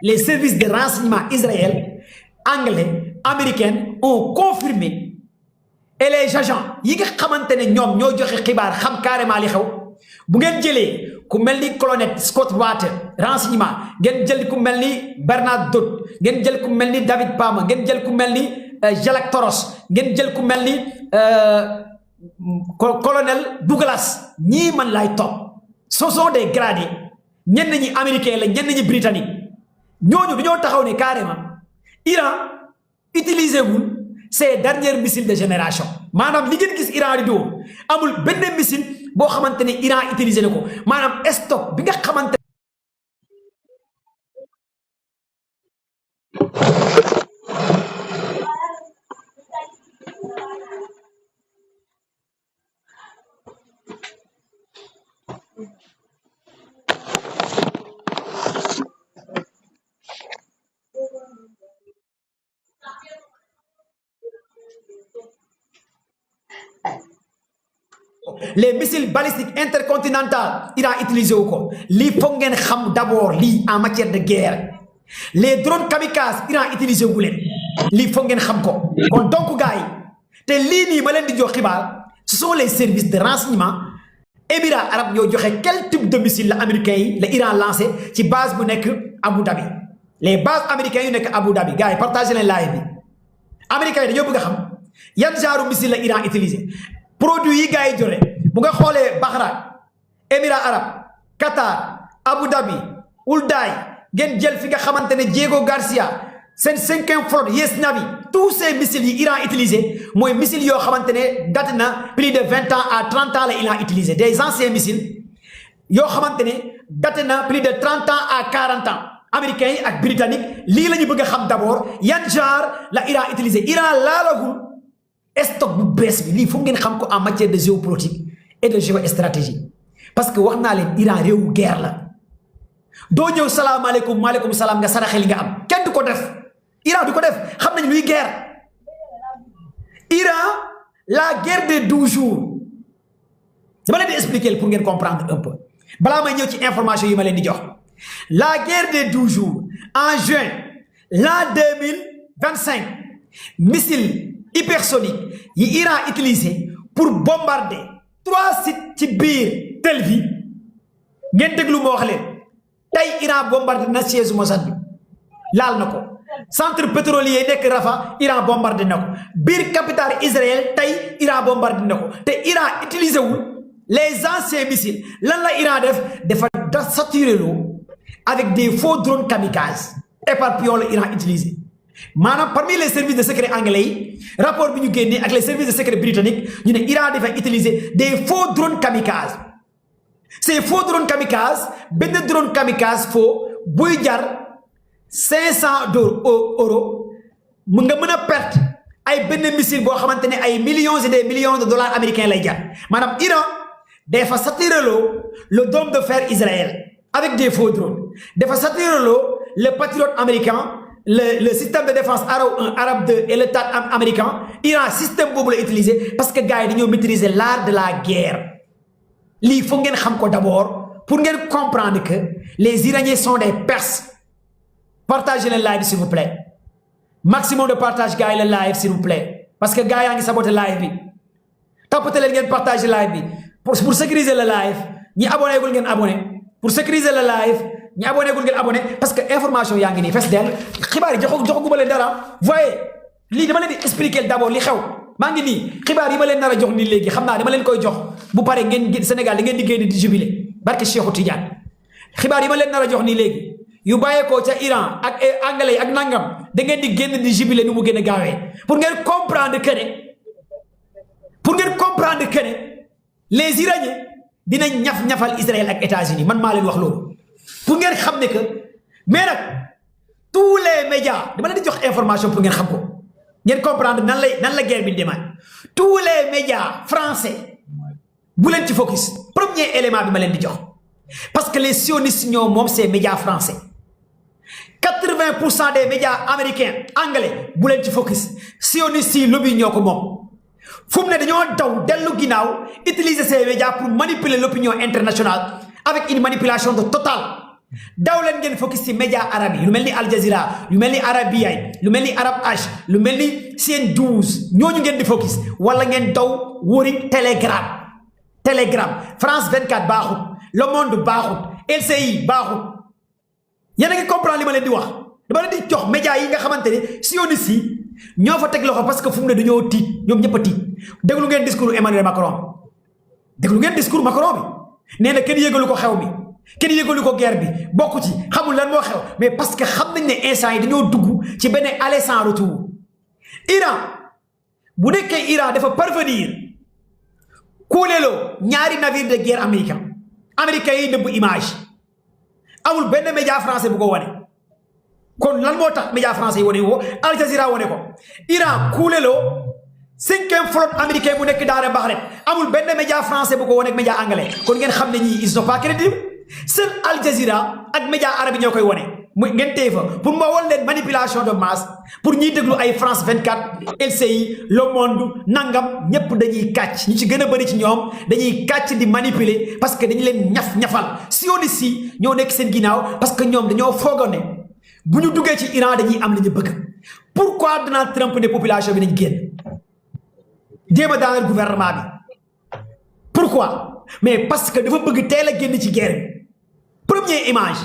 les services de renseignement israéliens, anglais, américains ont confirmé et les agents yi nga xamantene ñom ñoo joxe xibaar xam carrément li xew bu ngeen jëlé ku melni colonel Scott Water renseignement ngeen jël ku melni Bernard Dodd ngeen jël ku melni David Palmer ngeen jël ku melni Jalak Toros ngeen jël ku melni colonel Douglas ñi man lay top ce sont des gradés ñen ñi américain la ñen ñi britannique ñoñu dañoo taxaw ni carrément Iran utilisé wul ces derniers missiles de génération manam li ngeen gis Iran di do amul benn missile bo xamantene Iran utilisé nako manam stock bi nga xamantene les missiles balistiques intercontinentaux Iran utilisé ko li fo ngeen xam d'abord li en matière de guerre les drones kamikazes Iran utilisé wu len li fo ngeen xam ko kon donc gaay te li ni ma len di jox xibaar ce sont les services de renseignement Émirats arabes ñoo joxe quel type de missile la américain yi la Iran lancé ci base bu nek Abu Dhabi les bases américaines yu nek Abu Dhabi gaay partagez len live bi américain yi dañoo bëgg xam yan genre missile la Iran utilisé produit yi gaay joré bu nga xolé Bahreïn Émirats arabes Qatar Abu Dhabi Ulday ngeen jël fi nga xamantene Diego Garcia sen 5e flotte Yes Navy tous ces missiles yi Iran utilisé moy missiles yo xamantene date na plus de 20 ans à 30 ans la Iran utilisé des anciens missiles yo xamantene date na plus de 30 ans à 40 ans américains ak britanniques li lañu bëgg xam d'abord yan genre la Iran utilisé Iran laalagul stock bu bess bi li fu ngeen xam ko en matière de géopolitique et de géostratégie parce que waxna len Iran rew guerre la do ñew salam alaykum malikum salam nga saraxé li nga am kenn du ko def Iran du ko def xam nañ luy guerre Iran la guerre des 12 jours dama len di expliquer pour ngeen comprendre un peu bala may ñew ci information yi ma len di jox la guerre des 12 jours en juin l'an 2025 missile hypersonique yi Iran utilisé pour bombarder 3 sites ci bir Tel Aviv ngeen deglu mo wax len tay Iran bombardé na siège Mossad bi laal nako centre pétrolier nek Rafah Iran bombardé nako bir capitale Israël tay Iran bombardé nako te Iran utilisé wul les anciens missiles lan la Iran def dafa saturé lo avec des faux drones kamikazes éparpillons le Iran utilisé manam parmi les services de secret anglais rapport bi ñu génné ak les services de secret britanniques ñu né Iran dafa utiliser des faux drones kamikazes ces faux drones kamikazes ben drone kamikaze faux buy jar 500 euros mu nga mëna perdre ay ben missile bo xamantene ay millions et des millions de dollars américains lay jar manam Iran dafa saturer le dôme de fer Israël avec des faux drones dafa saturer le patriote américain le système de défense arabe 2 et l'état américain Iran système bobu la utiliser parce que gars yi dañoo maîtriser l'art de la guerre li faut ngeen xam ko d'abord pour ngeen comprendre que les Iraniens sont des Perses partagez le live s'il vous plaît maximum de partage gars yi le live s'il vous plaît parce que gars yaa ngi saboter live bi tapoter leen ngeen partager live bi pour sécuriser le live ñi abonné gul ngeen abonné pour sécuriser le live ñi abonné gul ngeen abonné parce que information yaa ngi nii fes del xibaar yi joxaguma leen dara voyez lii dama leen di expliquer d'abord li xew maa ngi nii xibaar yi ma leen nar a jox nii léegi xam naa dama leen koy jox bu pare ngeen Sénégal da ngeen di génn di jubilé barke Cheikhou Tidiane xibaar yi ma leen nar a jox nii léegi yu bàyyeekoo ca Iran ak anglais ak nangam da ngeen di génn di jubilé nu mu gën a gaawee pour ngeen comprendre que ne les Iraniens dinañ ñaf-ñafal Israël ak États-Unis man maa leen wax loolu pour ngeen xam ne que mais nag tous les médias dama leen di jox information pour ngeen xam ko ngeen comprendre nan la guerre bi démarre tous les médias français bu leen ci focus premier élément bi ma leen di jox parce que les sionistes ñoo moom ces médias français 80% des médias américains anglais bu leen ci focus sionistes yi lobby ñoo ko moom fu mu ne dañoo daw dellu ginnaaw utiliser ces médias pour manipuler l'opinion internationale avec une manipulation de totale daw leen ngeen focus ci média arabe yi lu mel ni Al Jazeera lu mel ni Arabia lu mel ni Arab H lu mel ni Sen 12 ñooñu ngeen di focus wala ngeen daw wóori Telegram France 24 baaxut Le Monde baaxut LCI baaxut yéen a ngi comprendre li ma leen di wax dama leen di jox média yi nga xamante ne sionistes yi ñoo fa teg loxo parce que fu mu ne dañoo tiit ñoom ñëpp a tiit déglu ngeen discours Emmanuel Macron déglu ngeen discours Macron bi nee na kenn yëgalu ko xew bi kenn yëgalu ko guerre bi bokku ci xamul lan moo xew mais parce que xam nañ ne instant yi dañoo dugg ci benn aller sans retour Iran bu nekkee Iran dafa parvenir kuuleeloo ñaari navire de guerre américain yi nëbb image amul benn média français bu ko wane kon lan moo tax média français yi wane ko Al Jazeera wane ko Iran kuuleeloo 5e flotte américain bu nekk daara Bahreïn amul benn média français bu ko wane ak média anglais kon ngeen xam ne ñii ils sont pas crédibles seul Al Jazeera ak média arabe yi ñoo koy wane mu ngeen téye fa pour ma wan leen manipulation de masse pour ñiy déglu ay France 24 LCI Le Monde nangam ñëpp dañuy kàcc ñu ci gën a bëri ci ñoom dañuy kàcc di manipuler parce que dañu leen ñafal sionistes yi ñoo nekk seen ginnaaw parce que ñoom dañoo foogoon ne bu ñu duggee ci Iran dañuy am li ñu bëgg pourquoi Donald Trump ne population bi nañ génn jéem a daaneel gouvernement bi pourquoi mais parce que dafa bëgg teel a génn ci guerre bi première image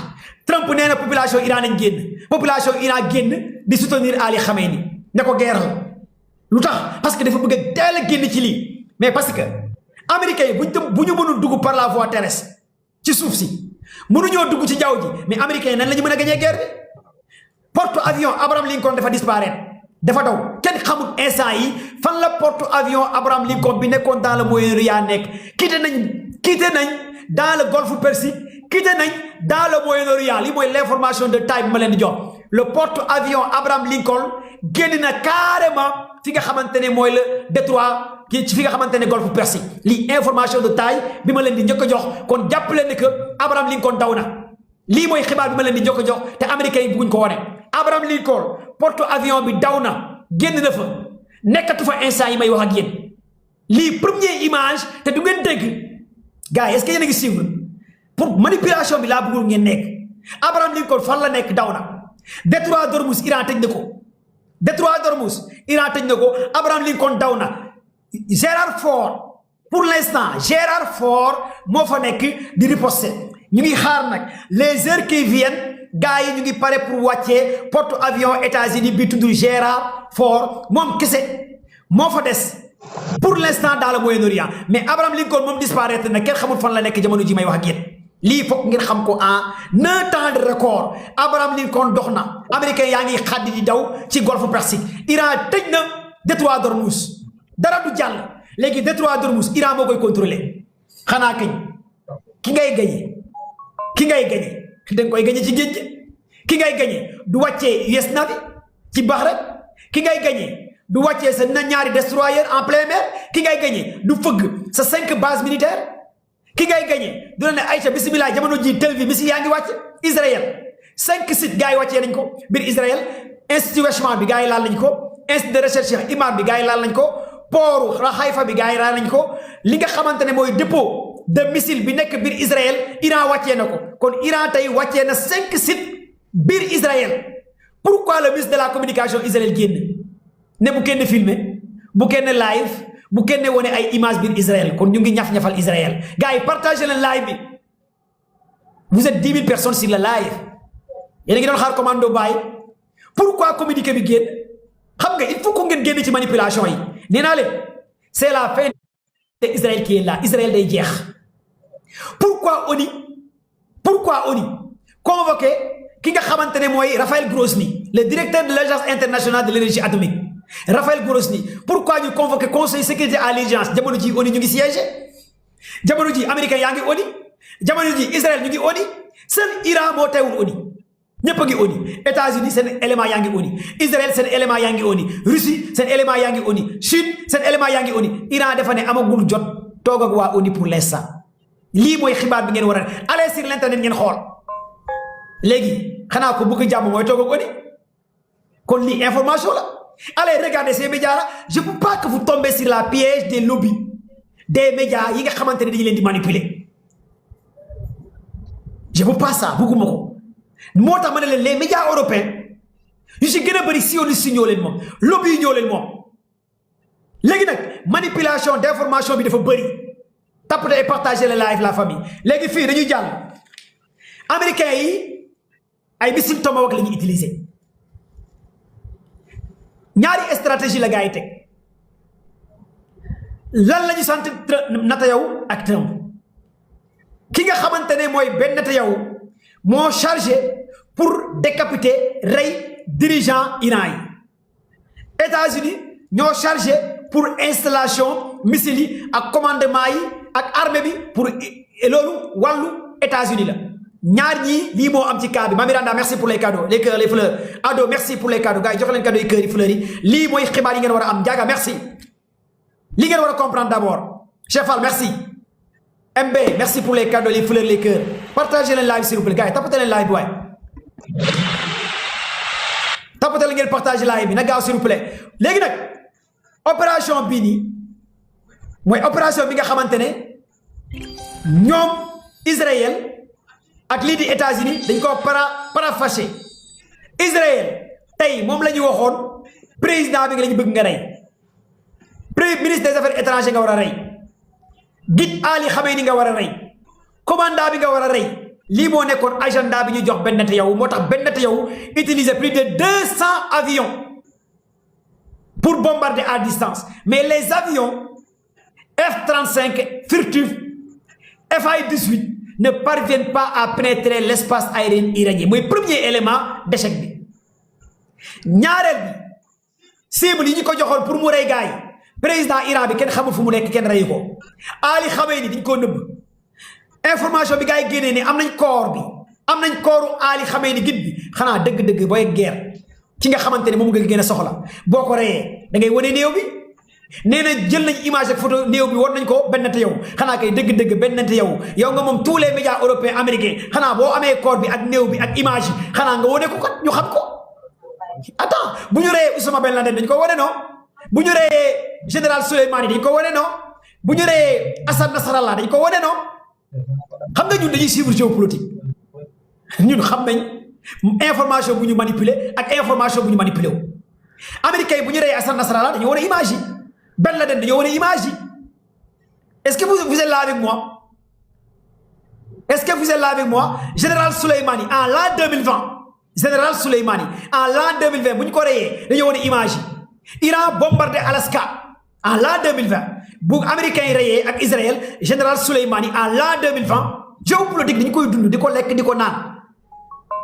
Trump nee na population Iran nañ génn population Iran génn di soutenir Ali Khamenei ne ko guerre la lu tax parce que dafa bëgg a teel a génn ci lii mais parce que américains yi bu ñu mënul dugg par la voie terrestre ci suuf si mënuñoo dugg ci jaww ji mais américains yi nan la ñu mën a gagner guerre bi porte avion Abraham Lincoln dafa disparaître dafa daw kenn xamul instant yi fan la porte avion Abraham Lincoln bi nekkoon dans le Moyen-Orient nekk quitté nañ dans le golfe Persique quitté nañ dans le Moyen-Orient lii mooy l'information de taille bi ma leen di jox le porte avion Abraham Lincoln génn na carrément fi nga xamante ne mooy le détroit ci fi nga xamante ne golfe Persique lii information de taille bi ma leen di njëkk a jox kon jàpp leen ne que Abraham Lincoln daw na lii mooy xibaar bi ma leen di njëkk a jox te américains yi bëgguñ ko wane Abraham Lincoln porte avion bi daw na génn na fa nekkatu fa instant yi may wax ak yéen lii première image te du ngeen dégg gars yi est-ce que yéen a ngi suivre pour manipulation bi laa bëggul ngeen nekk Abraham Lincoln fan la nekk daw na détroit d'Ormuz Iran tëj na ko détroit d'Ormuz Iran tëj na ko Abraham Lincoln daw na Gérard Ford pour l'instant Gérard Ford moo fa nekk di riposter ñu ngi xaar nag les heures qui viennent gars yi ñu ngi pare pour wàccee porte avion États-Unis bi tudd Gérard Ford moom kese moo fa des pour l'instant dans le Moyen-Orient mais Abraham Lincoln moom disparaître na kenn xamul fan la nekk jamono ji may wax ak yéen lii foog ngeen xam ko en un temps de record Abraham Lincoln dox na américain yaa ngi xaddi di daw ci golfe Persique Iran tëj na détroit d'Ormuz dara du jàll léegi détroit d'Ormuz Iran moo koy contrôler xanaa kañ ki ngay gañe danga koy gañe ci géej ki ngay gañe du wàccee US Navy ci Bahreïn ki ngay gañe du wàccee sa ñaari destroyer en plein mer ki ngay gañe du fëgg sa 5 bases militaires ki ngay gañe du la ne Aïcha bismillah jamono ji Tel Aviv missile yaa ngi wàcc Israël 5 sites gars yi wàccee nañ ko biir Israël institut Weizmann bi gars yi laal nañ ko institut de recherche Imam bi gars yi laal nañ ko port Haïfa bi gars yi laal nañ ko li nga xamante ne mooy dépôt de missile bi nekk biir Israël Iran wàccee na ko kon Iran tey wàccee na 5 sites biir Israël pourquoi le ministre de la communication Israël génn ne bu kenn filmer bu kenn live bu kenn wone ay image biir Israël kon ñu ngi ñaf-ñafal Israël gars yi partagé leen live bi vous êtes 10 000 personnes sur le live yéen a ngi doon xaar commando bàyyi pourquoi communiqué bi génn xam nga il faut que ngeen génn ci manipulation yi nee naa leen c'est la fin de Israël qui est là Israël day jeex pourquoi ONU convoqué ki nga xamante ne mooy Raphaël Grosny le directeur de l'agence internationale de l'énergie atomique Raphaël Grosny pourquoi ñu convoqué conseil sécurité à l'urgence jamono ji ONU ñu ngi siégé jamono ji américain yaa ngi ONU jamono ji Israël ñu ngi ONU seen Iran moo teewul ONU ñëpp a ngi ONU États-Unis seen élément yaa ngi ONU Israël seen élément yaa ngi ONU Russie seen élément yaa ngi ONU Chine seen élément yaa ngi ONU Iran dafa ne amagul jot toog ak waa ONU pour l'instant lii mooy xibaar bi ngeen war a aller sur l'internet ngeen xool léegi xanaa ko bëgg jàmm mooy toog ak ONU kon lii information la allez regardez ces médias là je ne veux pas que vous tombez sur la piège des lobbies des médias yi nga xamante ne dañu leen di manipuler je veux pas ça bugguma ko moo tax ma ne leen les médias européens yu si gën a bëri sioniste ñoo leen moom lobby yi ñoo leen moom léegi nag manipulation d'information bi dafa bëri tapoter et partager le live la famille léegi fii dañuy jàll américains yi ay missile Tomahawk la ñuy utiliser ñaari stratégie la gars yi teg lan la ñu sant Netanyahu ak Trump ki nga xamante ne mooy Ben Netanyahu moo chargé pour décapiter rey dirigeant Iran yi États-Unis ñoo chargé pour installation missile yi ak commandement yi ak armée bi pour loolu wàllu États-Unis la ñaar ñii lii moo am ci cas bi Mamiranda merci pour les cadeaux les cœurs les fleurs Ado merci pour les cadeaux gars yi jox leen cadeaux yi cœurs yi fleurs yi lii mooy xibaar yi ngeen war a am Ndiaga merci li ngeen war a comprendre d'abord Chefal merci MB merci pour les cadeaux les fleurs les cœurs partagez leen live s'il vous plaît gars yi tapatez leen live bi waay tapatez leen ngeen partager live bi na gaaw s'il vous plaît léegi nag opération bii nii mooy opération bi nga xamante ne ñoom Israël ak lii di États-Unis dañ ko paraphasé Israël tey moom la ñu waxoon président bi nga lañu bëgg nga rey premier ministre des affaires étrangères nga war a rey Git Ali Khamenei nga war a rey commandant bi nga war a rey lii moo nekkoon agenda bi ñu jox Ben Netanyahu moo tax Ben Netanyahu utiliser plus de 200 avions pour bombarder à distance mais les avions F-35 furtifs Fi-18 ne parviennent pas à pénétrer l'espace aérien iranien mooy premier élément d'échec bi ñaareel bi cible yi ñu ko joxoon pour mu rey gars yi président Iran bi kenn xamul fu mu nekk kenn reyu ko Ali Khamenei dañ koo nëbb information bi gars yi génnee ne am nañ corps bi am nañ corps Ali Khamenei git bi xanaa dëgg-dëgg booy guerre ci nga xamante ne moom nga gën a soxla boo ko reyee da ngay wane néew bi nee na jël nañ image ak photo néew bi war nañ ko Ben Netanyahu xanaa kay dëgg-dëgg Ben Netanyahu yow nga moom tous les médias européens américains xanaa boo amee corps bi ak néew bi ak image yi xanaa nga wane ko kat ñu xam ko attends bu ñu reyee Oussama Ben Laden dañ ko wane non bu ñu reyee général Soleimani dañ ko wane non bu ñu reyee Hassan Nasrallah dañ ko wane non xam nga ñun dañuy suivre géopolitique ñun xam nañ information bu ñu manipuler ak information bu ñu manipuler wu américains yi bu ñu reyee Hassan Nasrallah dañoo wane image yi Ben Laden dañoo wane image yi est-ce que vous êtes là avec moi est-ce que vous êtes là avec moi général Soleimani en l'an 2020 général Soleimani en l'an 2020 bu ñu ko reyee dañoo wane image yi Iran bombardé Alaska en l'an 2020 bu américains yi reyee ak Israël général Soleimani en l'an 2020 géopolitique dañu koy dund di ko lekk di ko naan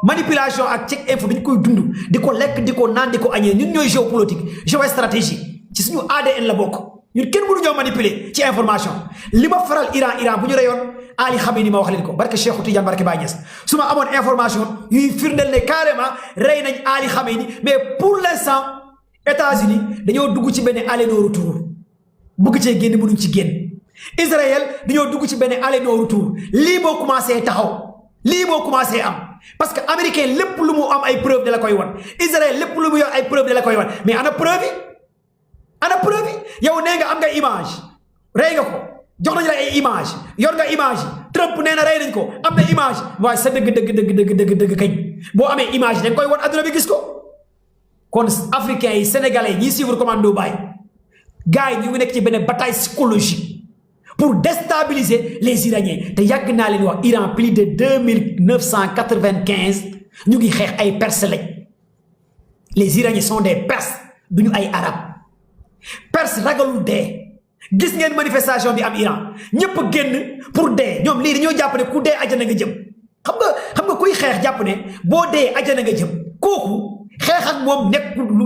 manipulation ak check info dañu koy dund di ko lekk di ko naan di ko añee ñun ñooy géopolitique géostratégie ci suñu ADN la bokk ñun kenn mënu ñoo manipuler ci information li ma faral Iran bu ñu reyoon Ali Khamenei ma wax leen ko barke Cheikhou Tidiane barke Baye Niass su ma amoon information yuy firndeel ne carrément rey nañ Ali Khamenei mais pour l'instant États-Unis dañoo dugg ci benn aller no retour bëgg cee génn mënuñ ci génn Israël dañoo dugg ci benn aller no retour lii moo commencé taxaw lii moo commencé am parce que américain lépp lu mu am ay preuve de la koy wan Israël lépp lu mu yor ay preuve de la koy wan mais ana preuve yi ana preuve yi yow nee nga am nga image rey nga ko jox nañ la ay image yor nga image Trump nee na rey nañ ko am na image waaye sa dëgg kañ boo amee image dañ koy wan adduna bi gis ko kon africains yi sénégalais yi ñiy suivre Commando Baye gars yi ñu ngi nekk ci benn bataille psychologique pour déstabiliser les Iraniens te yàgg naa leen wax Iran plus de 2995 ñu ngi xeex ay Perses lañ les Iraniens sont des Perses du ñu ay arabes Perse ragalul dee gis ngeen manifestation bi am Iran ñëpp génn pour dee ñoom lii dañoo jàpp ne ku dee ajana nga jëm xam nga kuy xeex jàpp ne boo dee ajana nga jëm kooku xeex ak moom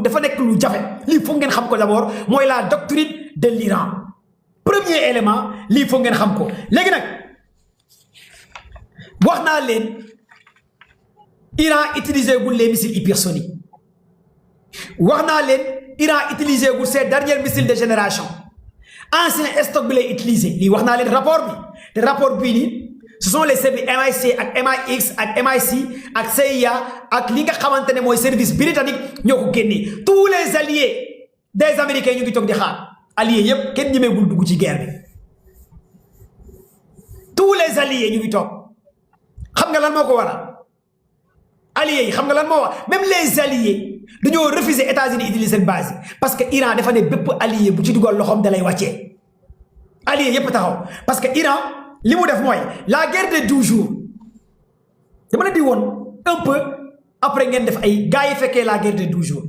dafa nekk lu jafe lii foog ngeen xam ko d'abord mooy la doctrine de l'Iran premier élément lii foog ngeen xam ko léegi nag wax naa leen Iran utilisé gul les missiles hypersoniques wax naa leen Iran utilisé gul ses derniers missiles de génération ancien stock bi lay utilisé lii wax naa leen rapport bi te rapport bii nii ce sont les services MI6 ak MI6 ak MI6 ak CIA ak li nga xamante ne mooy service britannique ñoo ko génnee tous les alliés des Américains ñu ngi toog di xaar alliés yépp kenn ñemeegul dugg ci guerre bi tous les alliés ñu ngi toog xam nga lan moo ko waral alliés yi xam nga lan moo wax même les alliés dañoo refuser États-Unis utiliser seen base parce que Iran dafa ne bépp allié bu ci dugal loxoom da lay wàccee alliés yépp taxaw parce que Iran li mu def mooy la guerre de 12 jours dama la di woon un peu après ngeen def ay gars yi fekkee la guerre de 12 jours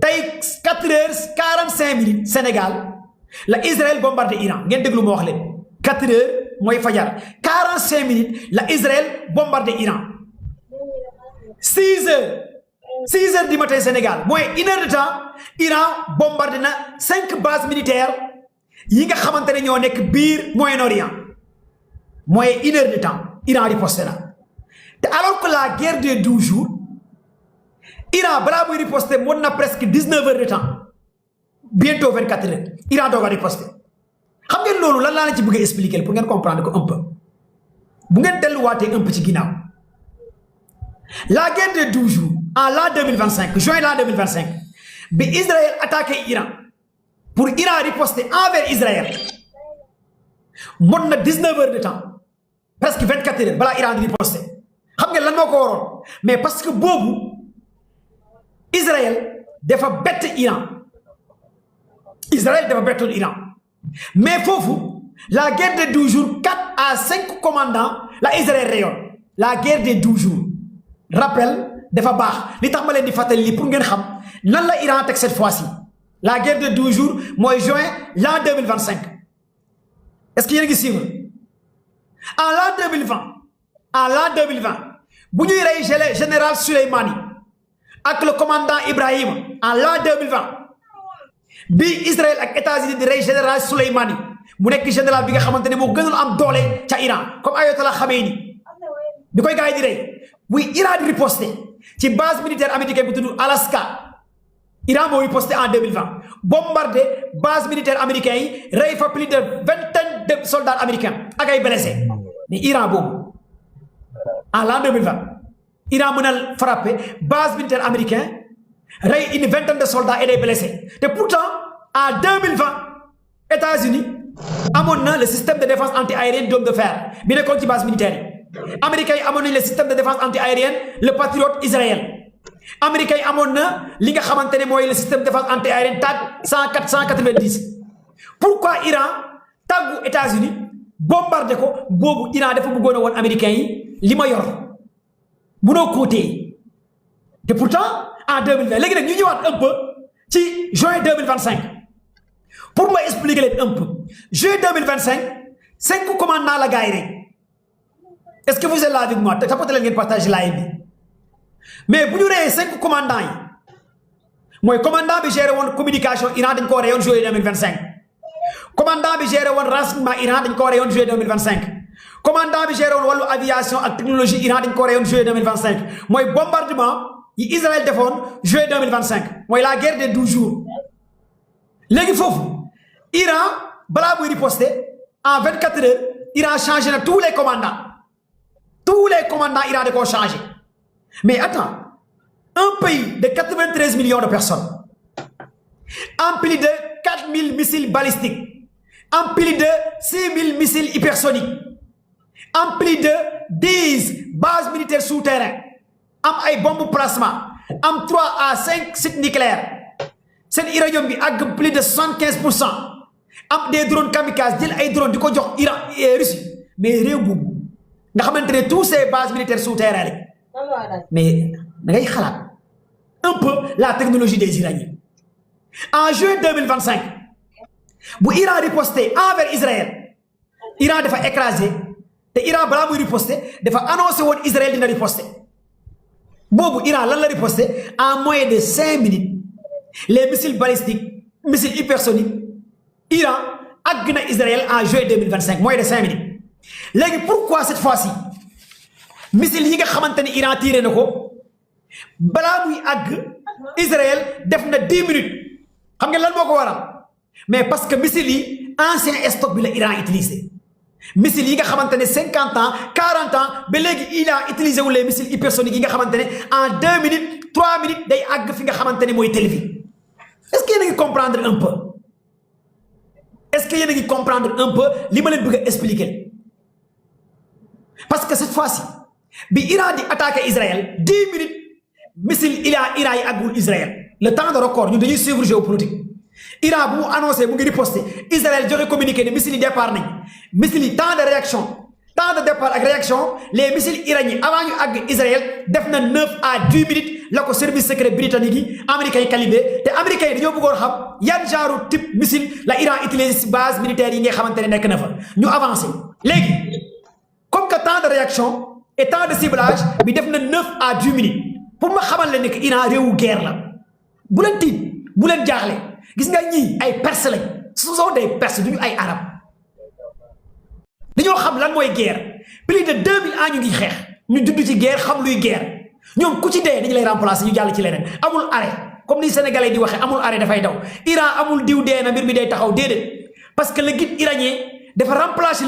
tey 4h45 Sénégal la Israël bombardé Iran ngeen déglu ma wax leen 4h mooy fajar 45 la Israël bombardé Iran 6h du matin Sénégal mooy 1 heure de temps Iran bombardé na 5 bases militaires yi nga xamante ne ñoo nekk biir Moyen-Orient mooy 1 heure de temps Iran riposté na te alors que la guerre de 12 jours Iran balaa muy riposté mën na presque 19 heures de temps bientôt 24 heures Iran doog a riposté xam ngeen loolu lan laa la ci bëgg a expliquer pour ngeen comprendre ko un peu bu ngeen delluwaatee un peu ci ginnaaw la guerre de 12 jours en l'an 2025 juin l'an 2025 bi Israël attaqué Iran pour Iran riposter envers Israël mën na 19 heures de temps presque 24 heures balaa Iran di riposter xam ngeen lan moo ko waroon mais parce que boobu Israël dafa bett Iran Israël dafa bettoon Iran mais foofu la guerre de 12 jours 4 à 5 commandants la Israël rayoon la guerre de 12 jours rappel dafa baax li tax ma leen di fàttali lii pour ngeen xam nan la Iran teg cette fois-ci la guerre de 12 jours mooy juin l'an 2025 est-ce que yéen a ngi suivre en l'an 2020 bu ñuy rey général Soleimani ak le commandant Ibrahim en l'an 2020 bi Israël ak États-Unis di rey général Soleimani mu nekk général bi nga xamante ne moo gënoon am doole ca Iran comme Ayatollah Khamenei bi koy gars yi di rey buy Iran di riposter ci base militaire américaine bu tudd Alaska Iran moo riposté en 2020 bombardé base militaire américain yi rey fa plus de 20 de soldats américains ak ay blessés mais Iran boobu en l'an 2020 Iran mën a frappé base militaire américain rey une vingtaine de soldats et des blessés te pourtant en 2020 États-Unis amoon na le système de défense anti-aérienne dôme de fer bi nekkoon ci base militaire yi américains yi amoon nañ le système de défense anti-aérienne le Patriot Israël américains yi amoon na li nga xamante ne mooy le système de défense anti-aérienne THAAD 190 pourquoi Iran tàggu États-Unis bombardé ko boobu Iran dafa bëggoon a woon américains yi li ma yor munoo koo téye te pourtant en 2020 léegi nag ñu ñëwaat un peu ci juin 2025 pour ma expliquer leen un peu juin 2025 5 commandants la gars yi rek est-ce que vous êtes là avec moi te tapote leen ngeen partage live bi mais bu ñu reyee 5 commandants yi mooy commandant bi géré woon communication Iran dañ ko reyoon juillet 2025 commandant bi géré woon renseignement Iran dañ ko reyoon juillet 2025 commandant bi géré woon wàllu aviation ak technologie Iran dañ ko reyoon juillet 2025 mooy bombardement yi Israël defoon juillet 2025 mooy la guerre des 12 jours léegi foofu Iran balaa muy riposter en 24 heures Iran changé na tous les commandants Iran da koo changé mais attends un pays de 93 millions de personnes en plus de 4000 missiles balistiques en plus de 6000 missiles hypersoniques en plus de 10 bases militaires souterraines am ay bombes plasma am 3 à 5 sites nucléaires seen uranium bi àgg plus de 75% am des drones kamikazes jël ay drones di ko jox Iran Russie mais réew boobu nga xamante ne tous ces bases militaires souterraines mais da ngay xalaat un peu la technologie des Iraniens en juin 2025 bu Iran riposté envers Israël Iran dafa écrasé te Iran balaa muy riposté dafa annoncé woon Israël dina riposté boobu Iran lan la riposté en moins de 5 minutes les missiles balistiques missiles hypersoniques Iran àgg na Israël en juin 2025 moins de 5 minutes léegi pourquoi cette fois-ci missiles yi nga xamante ne Iran tiré na ko balaa muy àgg Israël def na 10 minutes xam nga lan moo ko waral mais parce que missiles yi ancien stock bi la Iran utilisé missiles yi nga xamante ne 50 ans 40 ans ba léegi Iran utilisé wu les missiles hypersoniques yi nga xamante ne en 2 minutes 3 minutes day àgg fi nga xamante ne mooy Tel Aviv est-ce que yéen a ngi comprendre un peu est-ce que yéen a ngi comprendre un peu li ma leen bëgg a expliquer parce que cette fois-ci bi Iran di attaquer Israël 10 minutes missile Iran yi àggul Israël le temps de record ñun dañuy suivre géopolitique Iran bu mu annoncé mu ngi riposté Israël joxe communiqué ne missile yi départ nañ missile yi temps de réaction temps de départ ak réaction les missiles iraniens avant ñu àgg Israël def na 9 à 10 minutes la ko service secret britannique yi américains yi calibré te américains yi dañoo bëggoon xam yan genre type missile la Iran utilisé si base militaire yi nga xamante ne nekk na fa ñu avancé léegi comme que temps de réaction et temps de ciblage bi def na 9 à 10 minutes pour ma xamal leen ne que Iran réewu guerre la bu leen tiit bu leen jaaxle gis nga ñii ay perse lañ ce sont des perses duñu ay arab dañoo xam lan mooy guerre plus de 2000 ans ñu ngi xeex ñu judd ci guerre xam luy guerre ñoom ku ci dee dañu lay remplacer ñu jàll ci leneen amul arrêt comme ni sénégalais di waxee amul arrêt dafay daw Iran amul diw dee na mbir mi day taxaw déedéet parce que le guide iranien dafa remplacer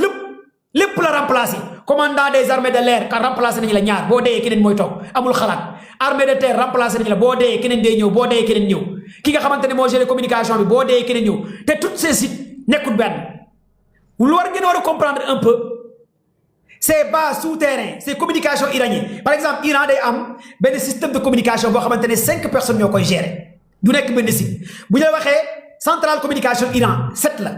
lépp la remplacer commandant des armées de l'air kan remplacer nañu la ñaar boo dee keneen mooy toog amul xalaat armée de terre remplacer nañu la boo dee keneen day ñëw boo dee keneen ñëw ki nga xamante ne moo géré communication bi boo dee keneen ñëw te tous ces sites nekkul benn lu war ngeen war a comprendre un peu ces bases souterrains ces communications iraniennes par exemple Iran day am benn système de communication boo xamante ne 5 personnes ñoo koy gérer du nekk benn site bu ñu la waxee centrale communication Iran 7 la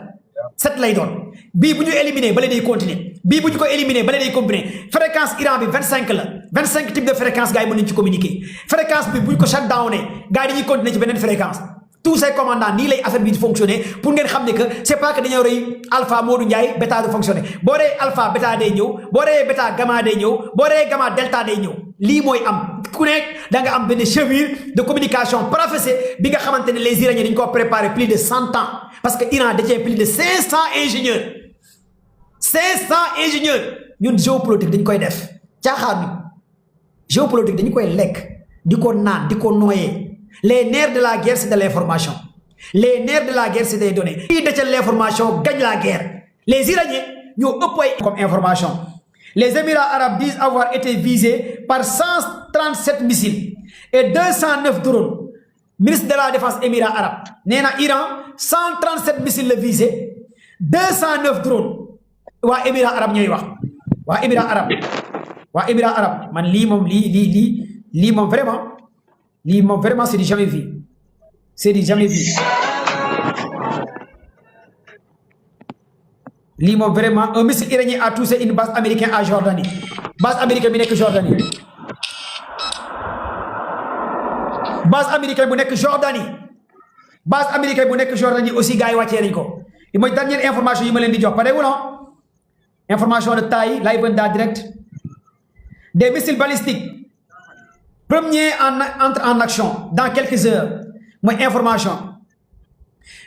7 lay doon bii bu ñu éliminer bale day continuer bii bu ñu ko éliminer bale day continuer fréquence Iran bi 25 la 25 types de fréquence gars yi mën nañu ci communiquer fréquence bi bu ñu ko shut downé gars yi dañuy continuer ci beneen fréquence tous ces commandants nii lay affaire bi di fonctionner pour ngeen xam ne que c'est pas que dañoo rey alpha Modou Ndiaye bêta du fonctionner boo rey alpha bêta day ñëw boo reyee bêta gamma day ñëw boo reyee gamma delta day ñëw lii mooy am ku nekk da nga am benn cheville de communication professée bi nga xamante ne les Iraniens dañu ko préparé plus de 100 ans parce que Iran détient plus de 500 ingénieurs 500 ingénieurs ñun géopolitique dañ koy def caaxaan bi géopolitique dañu koy lekk di ko naan di ko noyee les nerfs de la guerre c'est de l'information les nerfs de la guerre c'est des données qui détient l'information gagne la guerre les Iraniens ñoo ëpp ay comme information les Émirats arabes disent avoir été visés par 137 missiles et 209 drones ministre de la défense Émirats arabes nee na Iran 137 missiles la visé 209 drones waa Émirats arabes ñooy wax waa Émirats arabes man lii moom vraiment c'est du jamais vu lii moom vraiment un missile iranien a touché une base américaine à Jordanie base américaine bi nekk Jordanie base américaine bu nekk Jordanie aussi gars yi wàccee nañ ko li mooy dernière information yi ma leen di jox pare wula information de taille live en direct des missiles balistiques premier entre en action dans quelques heures mooy information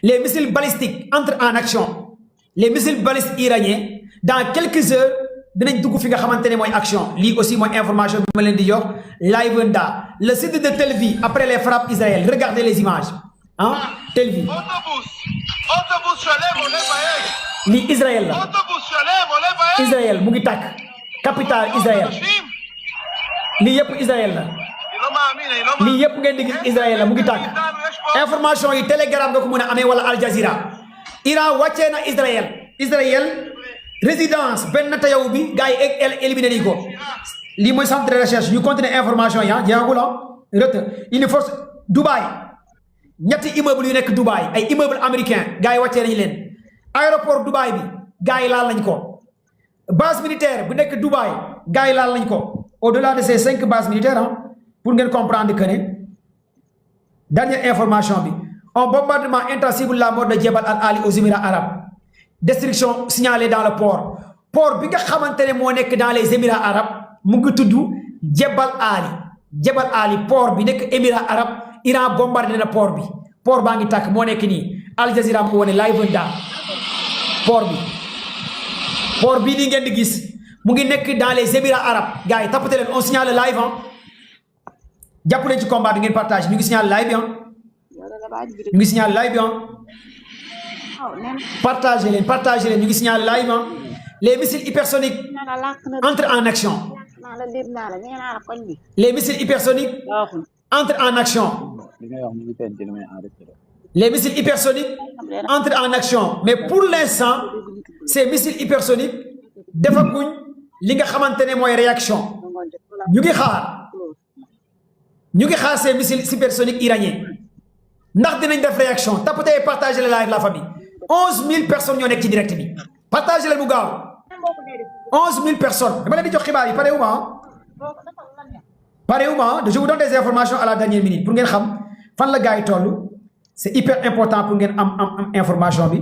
les missiles balistiques entrent en action les missiles balistiques iraniens dans quelques heures dinañ dugg fi nga xamante ne mooy action lii aussi mooy information bi ma leen di jox live nda le site de Tel Aviv après les frappes Israël regardez les images ah Tel Aviv lii Israël la Israël mu ngi tàkk capitale Israël lii yëpp Israël la lii yëpp ngeen di gis Israël la mu ngi tàkk information yi Telegram nga ko mën a amee wala Al Jazeera Iran wàccee na Israël résidence benn tayaw bi gars yi éliminé nañu ko lii mooy centre de recherche ñu continuer information yi jeexagul une force Dubaï ñetti immeuble yu nekk Dubaï ay immeuble américain gars yi wàccee nañu leen aéroport Dubaï bi gars yi laal nañ ko base militaire bu nekk Dubaï gars yi laal nañ ko au-delà de ces 5 bases militaires pour ngeen comprendre que ne dernière information bi un bombardement intensif la mort de Jebel Al-Ali aux Émirats arabes destruction signalée dans le port bi nga xamante ne moo nekk dans les Émirats arabes mu ngi tudd Jebel Ali port bi nekk Émirats arabes Iran bombardé na port baa ngi tàkk moo nekk nii Al Jazeera mu wane live da port bii nii ngeen di gis mu ngi nekk dans les Émirats arabes gars yi tapoté leen on signale live jàpp leen ci combat bi ngeen partage ñu ngi signale live partagez leen ñu ngi signale live les missiles hypersoniques entrent en action les missiles hypersoniques entrent en action mais pour l'instant ces missiles hypersoniques defaguñ li nga xamantene moy réaction ñu ngi xaar ces missiles supersoniques iraniens ndax dinañ def réaction tapotez et partagez le live la famille 11 000 personnes ñoo nek ci direct bi partagez le bu gaaw 11 000 personnes dama leen di jox xibaar yi pareillement je vous donne des informations à la dernière minute pour ngeen xam fan la gars yi tollu c'est hyper important pour ngeen am information bi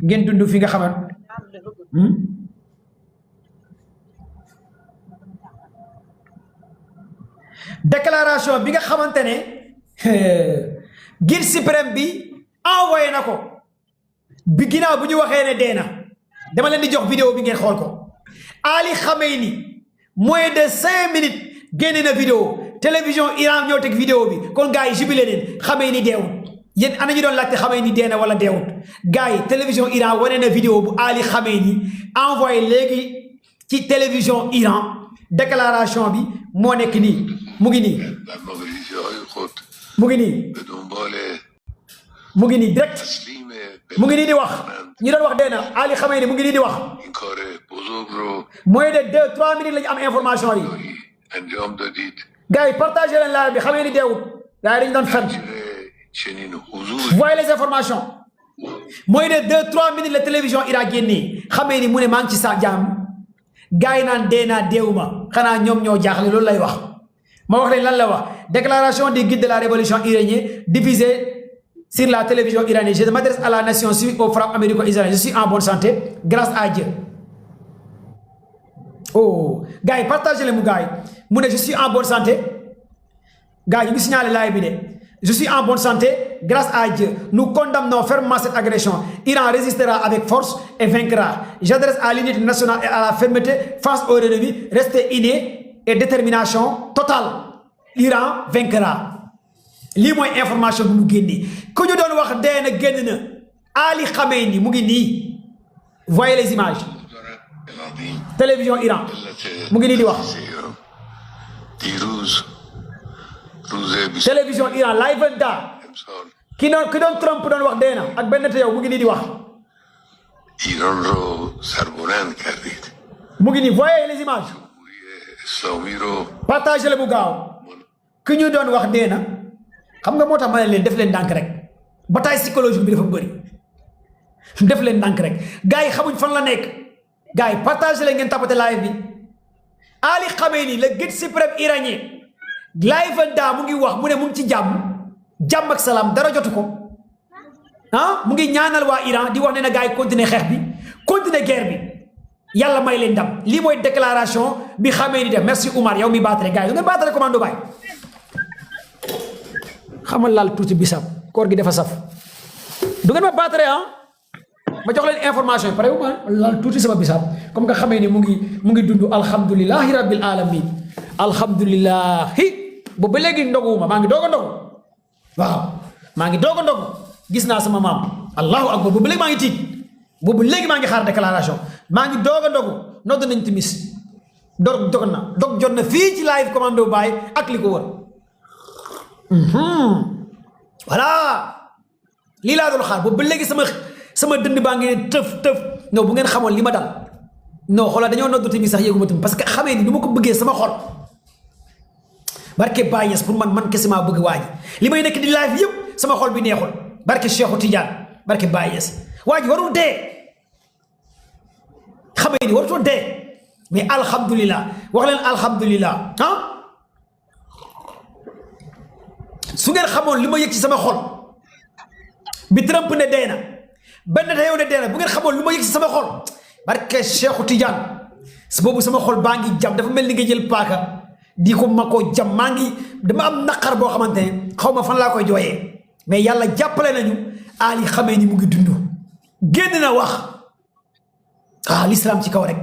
ngeen dund fi nga xamant déclaration bi nga xamantene Guide suprême bi envoyé nako bi ginaaw bu ñu waxé né déna dama leen di jox vidéo bi ngeen xol ko Ali Khamenei moins de 5 minutes génné na vidéo télévision Iran ñoo tek vidéo bi kon gaay jubilé len Khamenei déwut yeen ana ñu doon laccé Khamenei déna wala déwut gaay télévision Iran woné na vidéo bu Ali Khamenei envoyé légui ci télévision Iran déclaration bi mo nek ni mu ngi ni mu ngi nii direct mu ngi nii di wax ñi doon wax déna Ali Khamenei mu ngi nii di wax moins de 2-3 minutes lañu am information yi gars yi partagé leen live bi Khamenei deewut gars yi dañu doon fen voyez les informations moins de 2-3 minutes la télévision Irak génnee Khamenei mu ne maa ngi ci sa jàmm gars yi naan dee naa deewuma xanaa ñoom ñoo jaaxle loolu lay wax ma wax leen lan la wax déclaration des guides de la révolution iranienne diffusée sur la télévision iranienne. Je m'adresse à la nation suite aux frappes américo-israéliennes. Je suis en bonne santé grâce à Dieu. Oh, gars, partagez les mots, gars. Je suis en bonne santé. Gars, je signale live. Je suis en bonne santé grâce à Dieu. Nous condamnons fermement cette agression. Iran résistera avec force et vaincra. J'adresse à l'unité nationale et à la fermeté face aux ennemis. Restez innés et détermination totale. L'Iran vaincra. Li moy information bu mu génné ko ñu doon wax déna génn na Ali Khamenei mu ngi ni voyez les images télévision Iran mu ngi ni di wax télévision Iran live da ki doon Trump doon wax déna ak benn te yow mu ngi ni di wax Iran ro sarboran kardid mu ngi ni voyez les images partagez le bu gaaw ki ñu doon wax déna xam nga motax mané len def len dank rek bataille psychologique bi dafa beuri def len dank rek gaay xamuñ fan la nek gaay partager len ngeen tapoter live bi Ali Khamenei le guide suprême iranien live da mu ngi wax mu ne mu ngi ci jamm ak salam dara jotu ko mu ngi ñaanal wa Iran di wax ne na gaay continuer xex bi continuer guerre bi yalla may len ndam li moy déclaration bi Khamenei def merci Oumar yow mi battre gaay nga battre commando bay xamal laal tuuti bisab koor gi dafa saf du ngeen ma battre ma jox leen information pare wu ma laal tuuti sama bisab comme nga xamee ni mu ngi dund alhamdulillahi rabbil alamin alhamdulillahi bo ba léegi ndoguma maa ngi doog a ndogu waaw maa ngi doog a ndogu gis naa sama maam allahu akbar bo ba léegi maa ngi tiit bo ba léegi maa ngi xaar déclaration maa ngi doog a ndogu nodd nañ timis dog jot na fii ci live commando baay ak li ko wër voilà lii laa doon xaar boobu ba léegi sama dënd baa ngi teuf non bu ngeen xamoon li ma dal non xoolal dañoo noddu mi sax yëguma tamit parce que xamee ni nu ma ko bëggee sama xol barke Baye Niass pour man kese maa bëgg waa ji li may nekk di live yëpp sama xol bi neexul barke Cheikhou Tidiane barke Baye Niass waa ji warul dee xamee ni warutoon dee mais alhamdulilah wax leen alhamdulilah su ngeen xamoon li ma yëg ci sama xol bi Trump ne dee na benn te yow ne dee na bu ngeen xamoon li ma yëg ci sama xol barke Cheikhou Tidiane su boobu sama xol baa ngi jam dafa mel ni nga jël paaka di ko ma koo jam maa ngi dama am naqar boo xamante ne xaw ma fan laa koy jooyee mais yàlla jàppale nañu Ali Khamenei mu ngi dund génn na wax l'islam ci kaw rek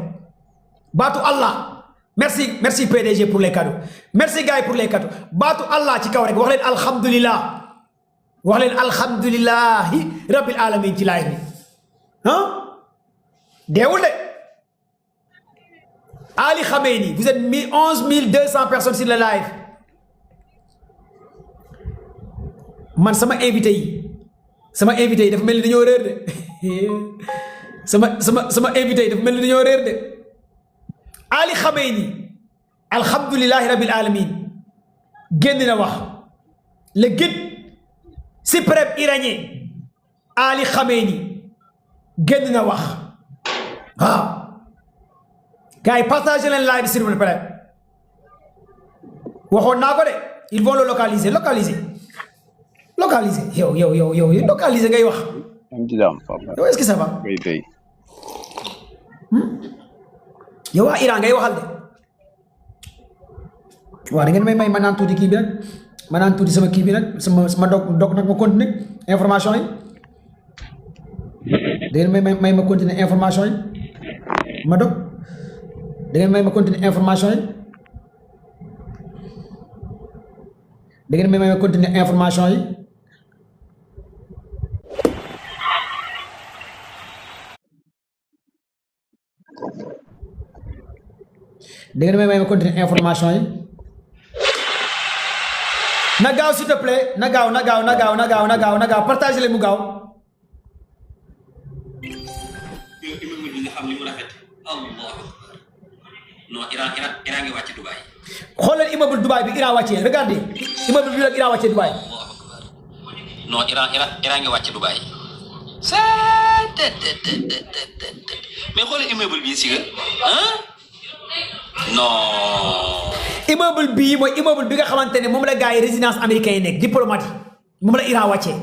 baatu Allah merci PDG pour les cadeaux merci gars pour les cadeaux baatu Allah ci kaw rek wax leen alhamdulillahi rabbil alamin ci live bi deewul de Ali Khamenei vous êtes 11 200 personnes sur le live man sama invité yi dafa mel ni dañoo réer de sama invité yi dafa mel ni dañoo réer de Ali Khamenei alhamdulillahi rabbil alamin génn na wax le guide suprême iranien Ali Khamenei génn na wax waaw gars yi partagé leen live s'il vous plaît waxoon naa ko de ils vont le localiser yow localiser ngay wax yow est-ce que ça va yow waa Iran ngay waxal de waaw da ngeen may ma naan tuuti kii bi nag ma naan tuuti sama kii bi nag sama dog nag ma continuer information yi da ngeen may ma continuer information yi ma dog da ngeen may ma continuer information yi da ngeen may ma continuer information yi da ngeen may ma continuer information yi na gaaw s'il te plaît na gaaw partage leen mu gaaw non Iran ngi wàcc Dubaï. xoolal immeuble Dubaï bi Iran wàccee regardez immeuble bi la Iran wàccee Dubaï. non Iran ngi wàcc Dubaï. mais xoolal immeuble bii si nga ah non. immeuble bii mooy immeuble bi nga xamante ne moom la gars yi résidence américain yi nekk diplomate yi moom la Iran wàccee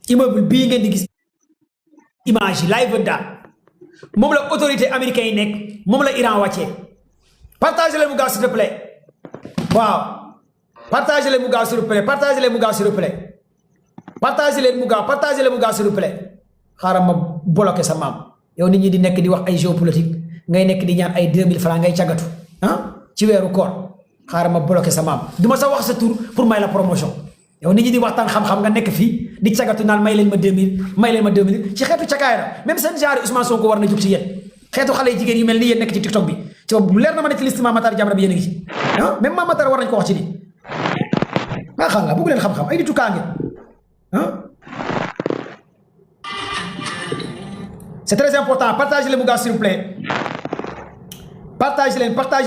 immeuble bii ngeen di gis image yi live da moom la autorité américain yi nekk moom la Iran wàccee. partagez leen mu gaaw s'il te plaît waaw partagez leen mu gaaw s'il vous plaît partagez leen mu gaaw s'il vous plaît partagez leen mu gaaw s'il vous plaît xaaral ma bloqué sa maam yow nit ñi di nekk di wax ay géopolitique ngay nekk di ñaan ay 2000 francs ngay cagatu ah ci weeru koor xaaral ma bloqué sa maam du ma sa wax sa tur pour may la promotion yow nit ñi di waxtaan xam-xam nga nekk fii di cagatu naan may leen ma 2000 ci xeetu cakaay la même seen genre Ousmane Sonko war na jug ci yéen xeetu xale yu jigéen yu mel ni yéen nekk ci TikTok bi ci bu leer na ma ne ci liste Mame Matar Diabra bi yéen a ngi ci ah même Mame Matar war nañ ko wax ci nii maa xam la bëgg leen xam-xam ay nitu kaa ngeen ah c'est très important partagez leen mu gaaw s'il vous plaît partagez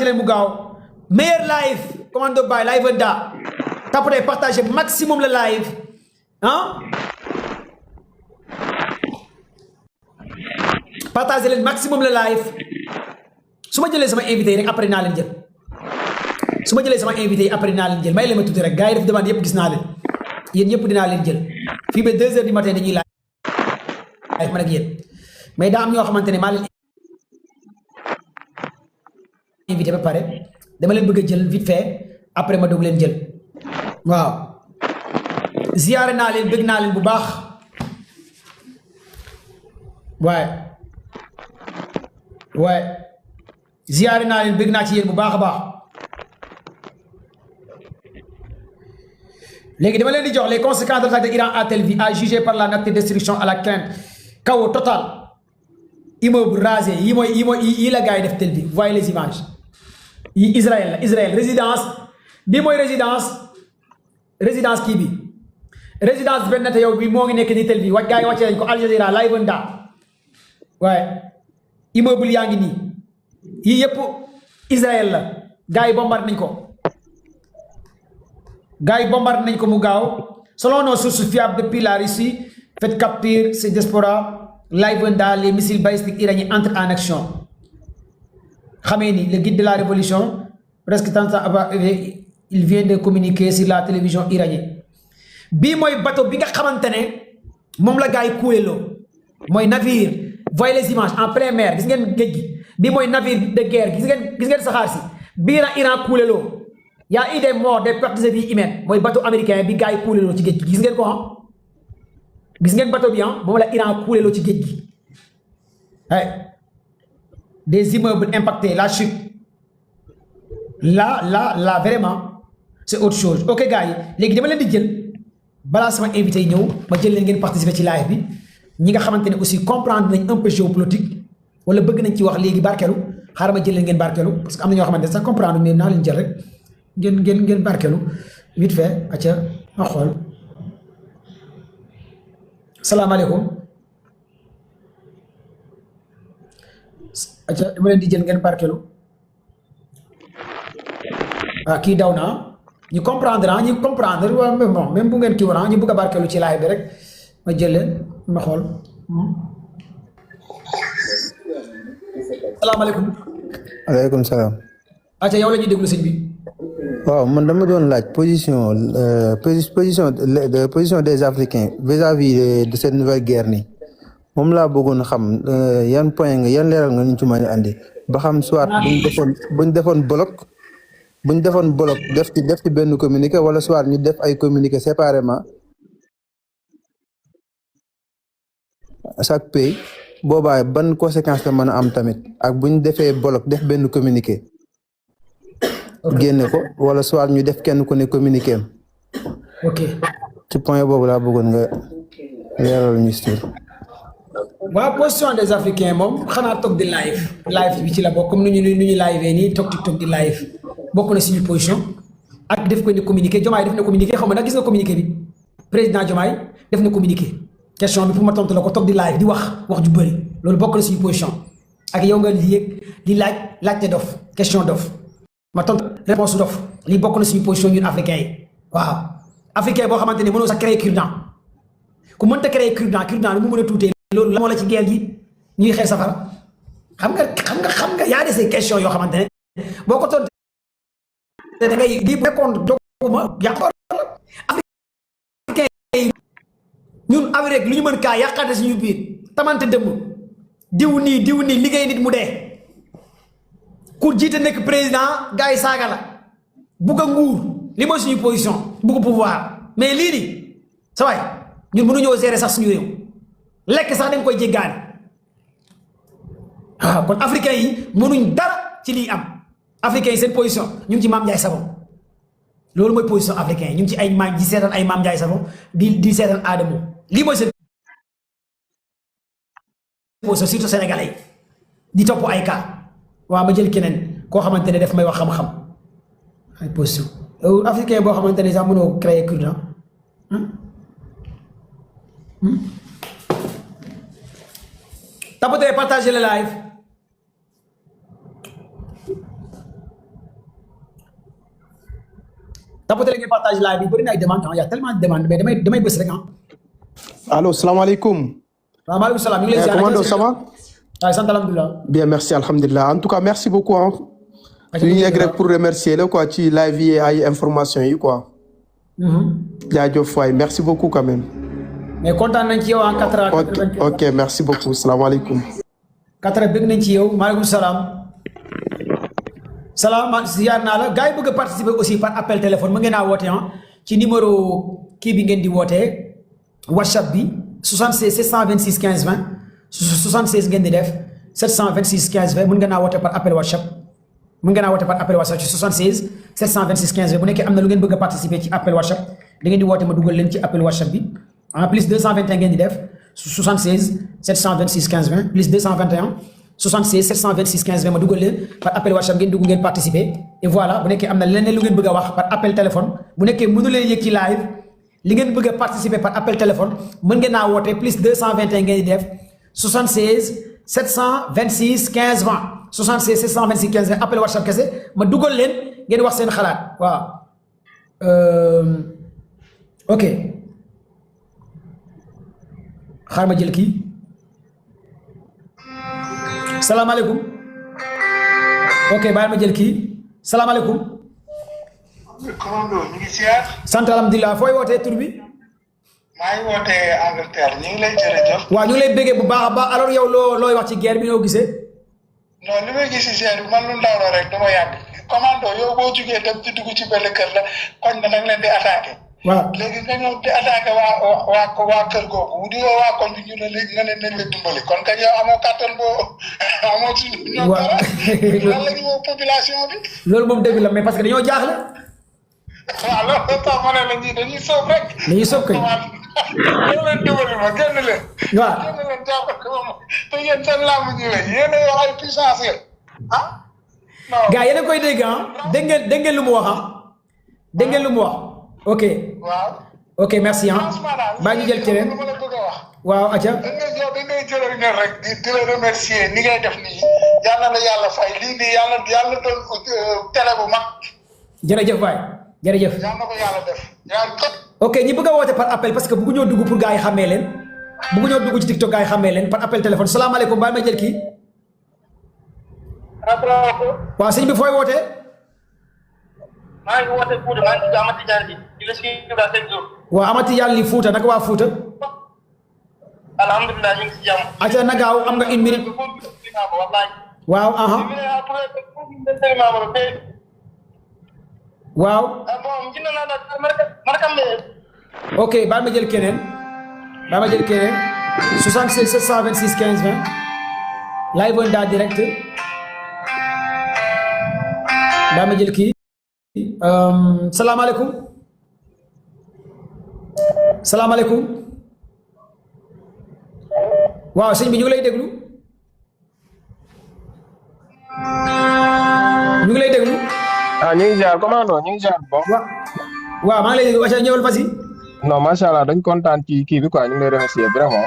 leen mu gaaw meilleur live commando by live da tapez partagez maximum le live ah partagez leen maximum le live su ma jëlee sama invité yi rek après naa leen jël su ma jëlee sama invité yi après naa leen jël may leen ma tuuti rek gars yi def demande yëpp gis naa leen yéen ñëpp dinaa leen jël fii ba 2 heures du matin dañuy live man ak yéen mais daa am ñoo xamante ne maa leen invité ba pare dama leen bëgg a jël vite fait après ma doog leen jël waaw ziyaare naa leen bëgg naa leen bu baax waaye ziyaare naa leen bëgg naa ci yéen bu baax a baax léegi dama leen di jox les conséquences de l'attaque de Iran à Tel Aviv a jugé par la nature de destruction à la crainte chaos total immeuble rasé yi la gars yi def Tel Aviv voyez les images yi Israël résidence bi mooy résidence kii bi résidence benn te yow bi moo ngi nekk ni Tel Aviv gars yi wàcce nañ ko Al Jazeera live nda waaye immeuble yaa ngi nii yii yëpp Israël la gars yi bombardé nañ ko mu gaaw selon nos sources fiables depuis la Russie fait capture ces diaspora live nda les missiles balistiques iraniens entrent en action Khamenei le guide de la révolution presque tant il vient de communiquer sur la télévision iranienne bii mooy bateau bi nga xamante ne moom la gars yi kuule loo mooy navire voyez les images en pleine mer gis ngeen géej gi bii mooy navire de guerre gis ngeen saxaar si bii la Iran kuule loo y a eu des morts des pertes de vie humaines mooy bateau américain bi gars yi kuule loo ci géej gi gis ngeen ko ah gis ngeen bateau bi ah moom la Iran kuule loo ci géej gi des immeubles impactés la chute là vraiment c'est autre chose ok gars yi léegi dama leen di jël balaa sama invité yi ñëw ma jël leen ngeen participer ci live bi ñi nga xamante ne aussi comprendre nañ un peu géopolitique wala bëgg nañ ci wax léegi barkelu xaaral ma jël leen ngeen barkelu parce que am na ñoo xamante ne sax comprendre mais naa leen jël rek ngeen barkelu vite fait acca ma xool salaamaaleykum acca dama leen di jël ngeen barkelu kii daw na ñu comprendre ñu comprendre waaw mais bon même bu ngeen kii woon ñu bëgg a barkeelu ci live bi rek ma jël leen ma xool. salaamaaleykum. aleykum salaam. acca yow la ñuy déglu sëñ bi. waaw man dama doon laaj position des Africains vis-à-vis de cette nouvelle guerre nii moom laa bëggoon xam yan point nga yan leeral nga ñu ci mën a andi ba xam soit buñ defoon bloc def ci benn communiqué wala soit ñu def ay communiqué séparément chaque pays boobaa ban conséquence la mën a am tamit ak buñ defee bloc def benn communiqué. génne ko wala soit ñu def kenn ku ne communiqué am. ok ci point boobu laa bëggoon nga leeral ñu si. waaw position des Africains moom xanaa toog di live bi ci la bokk comme nu ñu live nii toog TikTok di live bokk na suñu position ak def ko ni communiqué Diomaye def na communiqué xam nga nag gis nga communiqué bi président Diomaye def na communiqué question bi pour ma tontu la ko toog di live di wax ju bëri loolu bokk na suñu position ak yow nga yéeg di laajte dof question dof. ma tontu réponse dof lii bokk na suñu position ñun africains yi waaw africain boo xamante ne mënoo sax créer cure-dent ku mënta créer cure-dent lu mu mën a tuutee loolu la moo la ci geel gi ñuy xeex safara xam nga yaa de ces questions yoo xamante ne boo ko tontu da ngay di nekkoon doguma yàqoor africain yi ñun Afrique lu ñu mën kaa yàqate suñu biir tamante dëmm diw nii liggéey nit mu dee ku jiite nekk président gars yi saaga la bugg a nguur li mooy suñu position bugg pouvoir mais lii nii sa waay ñun mënuñoo gérer sax suñu réew lekk sax dañ koy jéggaani waaw kon africains yi mënuñ dara ci lii am africains yi seen position ñu ngi ci Mame Ndiaye Savon loolu mooy position africain yi ñu ngi ci ay maam di seetaan ay Mame Ndiaye Savon di seetaan Adamo lii mooy seen position surtout sénégalais yi di topp ay cas waaw ma jël keneen koo xamante ne daf may wax xam-xam ay position africain boo xamante ne sax mënoo créer cure-dent tapotez partagez le live tapotez ngeen partage live bi bëri na ay demande y a tellement de demande mais damay bës rek allo salaamaaleykum. waaw maaleykum salaam. ñu ngi lay ziar commando ça va. waaw sant alhamdulilah. bien merci alhamdulilah en tout cas merci beaucoup ah. ñu yegg rek pour remercier la quoi ci live yi ay information yi quoi. jaajëf waay merci beaucoup quand même. mais kontaan nañ ci yow en 4 ans. ok merci beaucoup salaamaaleykum. 4 ans bëgg nañ ci yow maaleykum salaam. salaam ziar naa la gars yi bëgg a participer aussi par appel téléphone mu ngeen a woote ci numéro kii bi ngeen di wootee WhatsApp bi 76 726 15 20 76 ngeen di def 726 15 20 mën ngeen a woote par appel WhatsApp. mën ngeen a woote par appel WhatsApp ci 76 726 15 20 bu nekkee am na lu ngeen bëgg a participer ci appel WhatsApp da ngeen di woote ma dugal leen ci appel WhatsApp bi en plus 221 ngeen di def 76 726 15 20 plus 221 76 726 15 20 ma dugal leen par appel WhatsApp ngeen dugg ngeen participer et voilà bu nekkee am na leneen lu ngeen bëgg a wax par appel téléphone bu nekkee mënu leen yëg ci live li ngeen bëgg a participer par appel téléphone mën ngeen a woote plus 221 ngeen di def 76 726 15 20 76 726 15 20 appel WhatsApp kese ma dugal leen ngeen wax seen xalaat waaw ok xaar ma jël kii salaamaaleykum ok bàyyi ma jël kii salaamaaleykum. commando ñu ngi ziar. sant alhamdulilah fooy wootee tur bi. maa ngi wootee Angleterre ñu ngi lay jërëjëf. waaw ñu ngi lay béggee bu baax a baax alors yow looy wax ci guerre bi noo gisee. non li may gis si guerre bi man lu ndaw la rek dama yàgg commando yow boo jugee dem ci dugg ci benn kër la koñ na nag leen di attaqué. waaw léegi nga ñëw di attaqué waa kër googu di woo waa koñ bi ñu ne léegi nga ne nañ la dimbali kon kañ yow amoo kàttan boo amoo ci ñoom dara lan la ñu woo population bi. loolu moom dëgg la mais parce que dañoo jaaxle. waaw loolu tax ma ne la ñii dañuy soob rek. dañuy soob kay. ñoo leen dimbali ma génn leen. waaw génn leen jàppale ko ma te yéen seen làmb ji la yéen a yor ay puissance yéen ah. non gars yéen a koy dégg dégg ngeen lu mu wax dégg ngeen lu mu wax. ok waaw ok merci baa ñu jël keneen ma la bëgg a wax waaw aca da ngay jëlal ñor rek di la remercier ni ngay def nii yàlla la yàlla fay lii nii yàlla doon télé bu mag jërëjëf waay jërëjëf. yal na ko yàlla def yaa kat. ok ñi bëgg a woote par appel parce que bëggu ñoo dugg pour gars yi xàmmee leen bëggu ñoo dugg ci TikTok gars yi xàmmee leen par appel téléphone salaamaaleykum baal ma jël kii. waaw sëñ bi fooy wootee. maa ngi woote Fouta maa ngi tudd Amady Diallo di la suivre dans 5 jours. waaw Amady Diallo Fouta naka waa Fouta. alhamdulilah ñu ngi si jàmm. acca na gaaw am nga une minute. waaw aha. waaw. ok baal ma jël keneen. baal ma jël keneen. 76 726 15 20. live on daa direct. baal ma jël kii. salaamaaleykum. salaamaaleykum. waaw sëñ bi ñu ngi lay déglu. ñu ngi lay déglu. ah ñu ngi jaar commando ñu ngi jaar bon. waaw maa ngi lay déglu wàcce ñëwal fas yi. non macha allah dañ kontaan ci kii bi quoi ñu ngi lay remercier vraiment.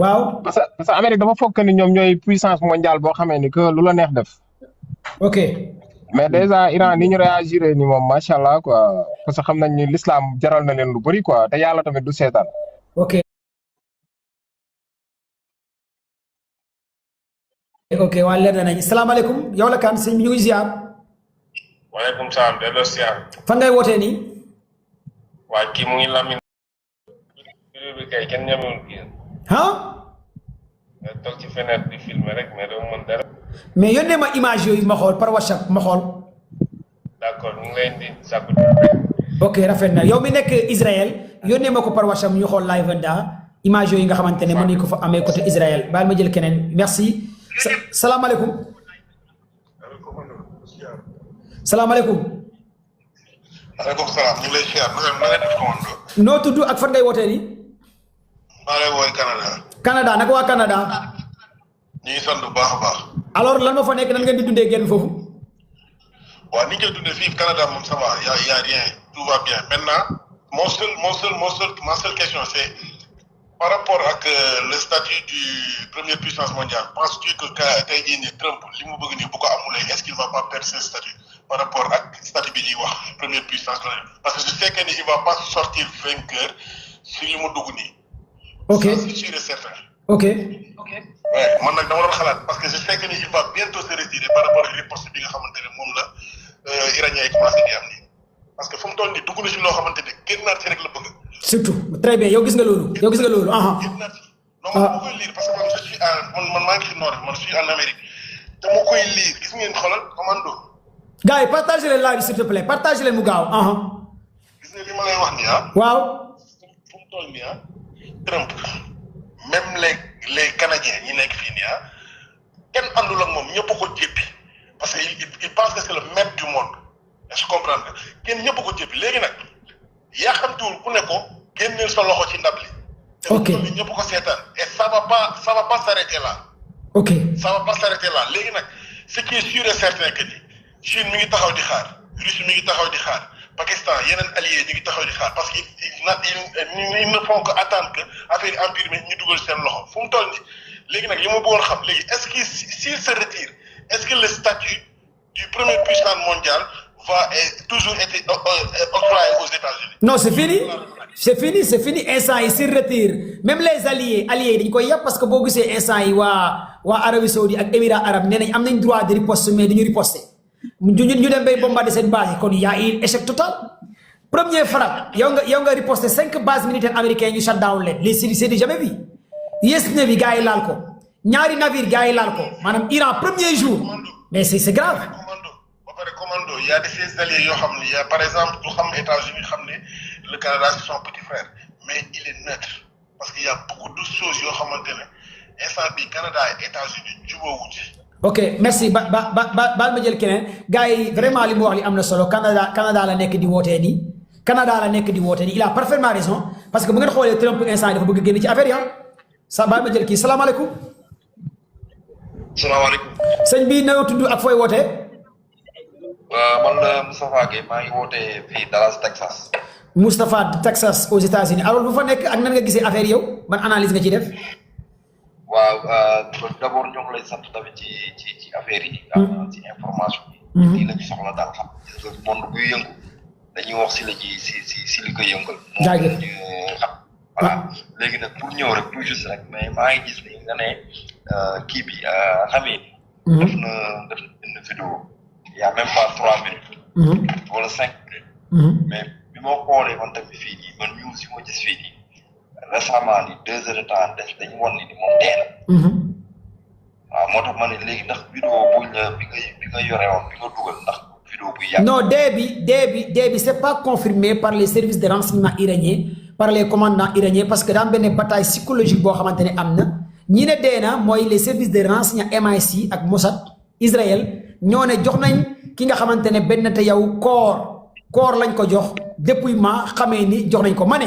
waaw. parce que Amérique dafa fokk ni ñoom ñooy puissance mondiale boo xamee ni que lu la neex def. ok. mais déjà Iran ni ñu réagir ni moom macha allah quoi parce que xam nañ ni l'islam jaral na leen lu bëri quoi te yàlla tamit du seetaan. ok. ok waa leer na nañ salaamaaleykum yow la kan sëñ bi ñu ngi ziar. waaleykum salaam delloo ziar. fan ngay wootee nii. waa kii mu ngi Lamine. bi kay kenn ñamewul kii. ah. nga toog ci fenêtre di filmer rek mais doo mën dara. mais yónnee ma image yooyu ma xool par WhatsApp ma xool. d'accord ñu ngi leen di sàkku. ok rafet na yow mi nekk Israël yónnee ma ko par WhatsApp ñu xool live daa image yooyu nga xamante ne mën nañu ko fa amee côté Israël baal ma jël keneen merci. salaamaaleykum. salaamaaleykum. maaleykum salaam ñu ngi lay ziar na nga def commando. noo tudd ak fan ngay wootee nii. maa lay woowee Canada. Canada naka waa Canada. ñu ngi sant bu baax a baax. alors lan ma fa nekk nan ngeen di dundee génn foofu. waaw ni ñu koy dundee fii Canada moom ça va y a rien tout va bien maintenant ma seule question c'est par rapport ak le statut du première puissance mondiale penses-tu que tey jii nii Trump li mu bëgg nii bu ko amulee est-ce qu'il va pas perdre ce statut par rapport ak statut bi ñuy wax première puissance la parce que je sais que ni il va pas sortir vainqueur si li mu dugg nii. ok ça c'est sûr et certain. ok. ouais man nag dama doon xalaat parce que je sais que ni il va bientôt se retirer par rapport ak riposte bi nga xamante ne moom la iranien yi commencé di am nii parce que fu mu toll nii dugg na si loo xamante ne génn naat si rek la bëgg. surtout très bien yow gis nga loolu yow gis nga loolu aha. génn naat si non man ma koy lire parce que man je suis man maa ngi si nord man je suis en Amérique te ma koy lire gis ngeen xoolal commando. gars yi partagez leen live s'il te plaît partagez leen mu gaaw aha. gis nga li ma lay wax nii ah. waaw. fu mu toll nii ah. Trump même les Canadiens ñi nekk fii nii ah kenn àndul ak moom ñëpp ko jéppi parce que il pense que c'est le maître du monde est-ce que comprendre nga kenn ñëpp ko jéppi léegi nag yàqamtuwul ku ne ko génneel sa loxo ci ndab li. ok te ñëpp ko seetaan et ça va pas s'arrêter là. ok ça va pas s'arrêter là léegi nag ce qui est sûr et certain que ni Chine mi ngi taxaw di xaar Russie mi ngi taxaw di xaar Pakistan yeneen alliés ñu ngi taxaw di xaar parce que ils ne font que attendre que affaire empire bi ñu dugal seen loxo fu mu toll nii léegi nag li ma bëggoon xam léegi est-ce que s'il se retire est-ce que le statut du premier puissance mondiale va toujours être octroyé aux États-Unis. non c'est fini instant yi s'il retire même les alliés yi dañu koy yàpp parce que boo gisee instant yi waa Arabie Saoudite ak Émirats arabes nee nañ am nañ droit de riposte mais dañu riposter ñu dem bay bombarder seen base yi kon y a un échec total. Première frappe yow nga riposter 5 bases militaires américaines ñu shut down leen les c'est du jamais vu US Navy gars yi laal ko ñaari navire gars yi laal ko maanaam Iran premier jour mais c'est grave. commando il y a des alliés yoo xam ne y a par exemple du xam États-Unis xam ne le Canada c'est son petit frère mais il est neutre parce que y a beaucoup de choses yoo xamante ne instant bi Canada et États-Unis jubóowuñ ci. ok merci baal ma jël keneen gars yi vraiment li mu wax li am na solo Canada la nekk di wootee nii il a parfaitement raison parce que bu ngeen xoolee Trump instant yi dafa bëgg génn ci affaire yi sa baal ma jël kii salaamaaleykum. salaamaaleykum. sëñ bi na nga tudd ak fooy wootee. man la Moustapha Gueye maa ngi wootee fii Dallas Texas. Moustapha Texas aux États-Unis alors bu fa nekk ak nan nga gisee affaire yow ban analyse nga ci def. waaw d'abord ñoo ngi lay sant tamit ci affaire yi. ci information yi. lii la ñu soxla daal xam nga monde buy yëngu dañuy wax si la ji si li koy yëngal. jaajëf xam voilà léegi nag pour ñëw rek tout juste rek mais maa ngi gis ni nga ne kii bi xamee. def na benn vidéo il y a même pas 3 minutes. wala 5 minutes. mais bi ma xoolee man tamit fii nii man news yi ma gis fii nii récemment ni 2 heures de temps des dañu wan ni moom dee na. waaw moo tax ma ne léegi ndax vidéo buñ la bi nga yore woon bi nga dugal ndax vidéo bu yàgg. non dee bi c'est pas confirmé par les services de renseignement iraniens par les commandants iraniens parce que daa am benn bataille psychologique boo xamante ne am na ñi ne dee na mooy les services de renseignement MI6 ak Mossad Israël ñoo ne jox nañ ki nga xamante ne benn te yow koor lañ ko jox depuis ma xamee ni jox nañ ko ma ne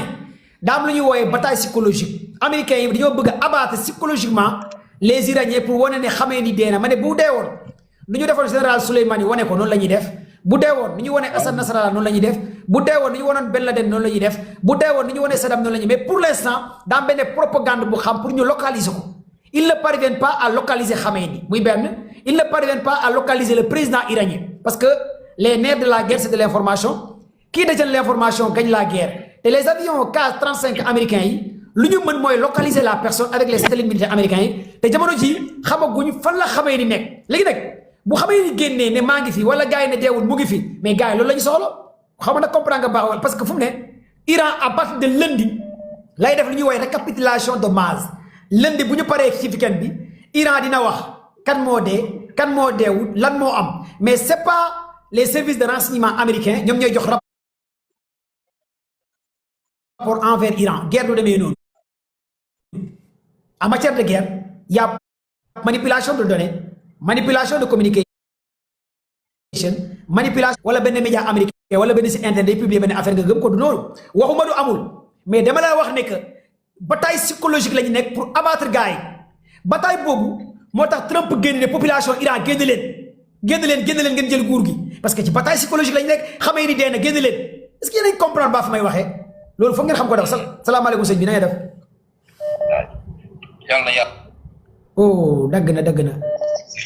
daa am lu ñuy wooyee bataille psychologique américains yi dañoo bëgg a abattre psychologiquement les iraniens pour wane ne xamee ni dee na ma ne bu dee woon nu ñu defoon général Soleimani wane ko noonu la ñuy def bu dee woon nu ñu wane Hassan Nasrallah noonu la ñuy def bu dee woon nu ñu wanoon Ben Laden noonu la ñuy def bu dee woon nu ñu wane Saddam noonu la ñuy mais pour l'instant daa am benn propagande bu xam pour ñu localiser ko ils ne parviennent pas à localiser Khamenei muy benn ils ne parviennent pas à localiser le président iranien parce que les nerfs de la guerre c'est de l'information qui détient l'information gagne la guerre et les avions K-35 américains yi lu ñu mën mooy localiser la personne avec les satellites militaires américains yi te jamono ji xamaguñ fan la Khamenei nekk léegi nag bu xamee ni génnee ne maa ngi fi wala gars yi ne deewul mu ngi fi mais gars yi loolu la ñu soxla xam nga nag comprendre nga baax parce que fu mu ne Iran à partir de lundi lay def lu ñuy woowee récapitulation de base lundi bu ñu paree ci weekend bi Iran dina wax kan moo dee kan moo deewul lan moo am mais c'est pas les services de renseignement américains ñoom ñooy jox rapport envers Iran guerre du demee noonu en matière de guerre y a manipulation de données manipulation de communication manipulation wala benn média américain wala benn site internet day publier benn affaire nga gëm ko du noonu waxuma du amul mais dama lay wax ne que bataille psychologique la ñu nekk pour abattre gars yi bataille boobu moo tax Trump génn ne population Iran génn leen ngeen jël nguur gi parce que ci bataille psychologique la ñu nekk xamee ni dee na génn leen est-ce que yéen a comprendre baa fi may waxee loolu foog ngeen xam ko daw salaamaaleykum sëñ bi na nga def. yàlla na yàlla. oh dagg na.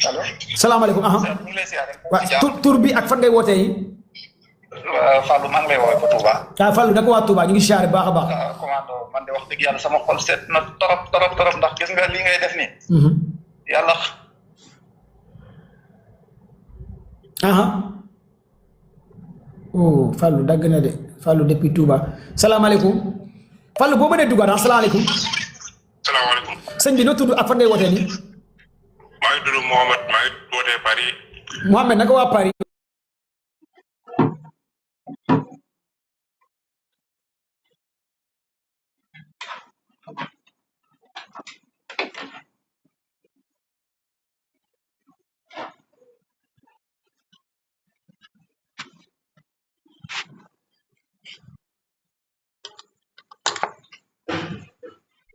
allo. salaamaaleykum. ñu ngi lay siyaare. waaw tur bi ak fan ngay wootee yi. Fallou maa ngi lay woowee ba Touba. ah Fallou naka waa Touba ñu ngi siyaare baax a baax. commando man de wax dëgg yàlla sama xol seet na torop ndax gis nga lii ngay def nii. yàlla. oh Fallou dagg na de Fallou depuis Touba salaamaaleykum Fallou boo mënee duggaat salaamaaleykum. salaamaaleykum. sëñ bi noo tudd ak fan ngay wootee nii. maa ngi tudd Mohamed maa ngi wootee Paris. Mohamed naka waa Paris.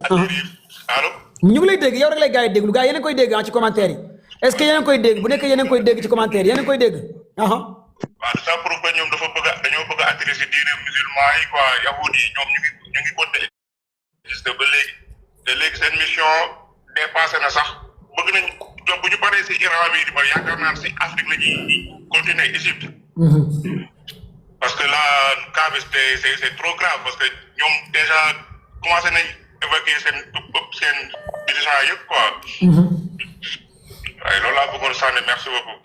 allo. ñu ngi lay dégg yow rek lay gars yi déglu gars yéen a koy dégg ci commentaire yi est-ce que yéen a koy dégg bu nekkee yéen a koy dégg ci commentaire yi yéen a koy dégg. waaw ça prouve que ñoom dañoo bëgg a attirer si diine musulman yi quoi yahud yi ñoom ñu ngi continuer existé ba léegi te léegi seen mission dépassé na sax bëgg nañ bu ñu paree si Iran bi di ba yaakaar naa si Afrique la ñuy continuer Égypte. parce que là cas bi c'est trop grave parce que ñoom déjà commencé nañ évacuer seen dirigeant yëpp quoi. waaye loolu laa bëggoon sànni merci beaucoup.